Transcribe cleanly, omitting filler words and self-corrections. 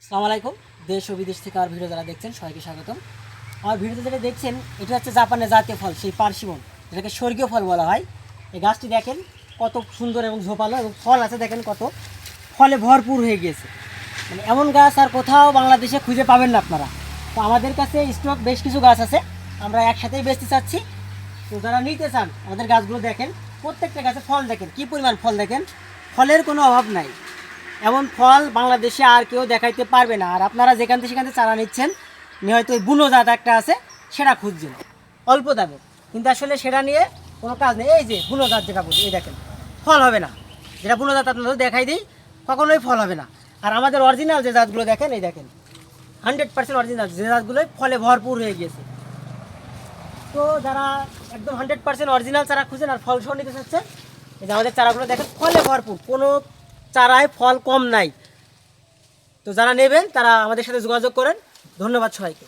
আসসালামু আলাইকুম। দেশ ও বিদেশ থেকে আমার ভিডিও যারা দেখছেন সবাইকে স্বাগতম। আমার ভিডিওতে যেটা দেখছেন এটা হচ্ছে জাপানের জাতীয় ফল, সেই পার্সিমন, যেটাকে স্বর্গীয় ফল বলা হয়। এই গাছটি দেখেন কত সুন্দর এবং ঝোপালো, এবং ফল আছে দেখেন কত, ফলে ভরপুর হয়ে গিয়েছে। মানে এমন গাছ আর কোথাও বাংলাদেশে খুঁজে পাবেন না আপনারা। তো আমাদের কাছে স্টক বেশ কিছু গাছ আছে, আমরা একসাথেই বেচতে চাচ্ছি। তো যারা নিতে চান আমাদের গাছগুলো দেখেন, প্রত্যেকটা গাছে ফল দেখেন কী পরিমাণ ফল, দেখেন ফলের কোনো অভাব নাই। এমন ফল বাংলাদেশে আর কেউ দেখাইতে পারবে না। আর আপনারা যেখান থেকে সেখান থেকে চারা নিচ্ছেন, নিয়ে হয়তো ওই বুনো জাত একটা আছে সেটা খুঁজছেন অল্প দামে, কিন্তু আসলে সেটা নিয়ে কোনো কাজ নেই। এই যে বুনো জাত যেটা বলি, এই দেখেন ফল হবে না। যেটা বুনো জাত আপনাদের দেখাই দিই, কখনোই ফল হবে না। আর আমাদের অরিজিনাল যে জাতগুলো দেখেন, এই দেখেন 100% অরিজিনাল যে জাতগুলোই ফলে ভরপুর হয়ে গিয়েছে। তো যারা একদম 100% অরিজিনাল চারা খুঁজেন আর ফল সহ নিতে চাচ্ছেন, এই যে আমাদের চারাগুলো দেখেন ফলে ভরপুর, কোনো চারায় ফল কম নাই। তো যারা নেবেন তারা আমাদের সাথে যোগাযোগ করেন। ধন্যবাদ সবাইকে।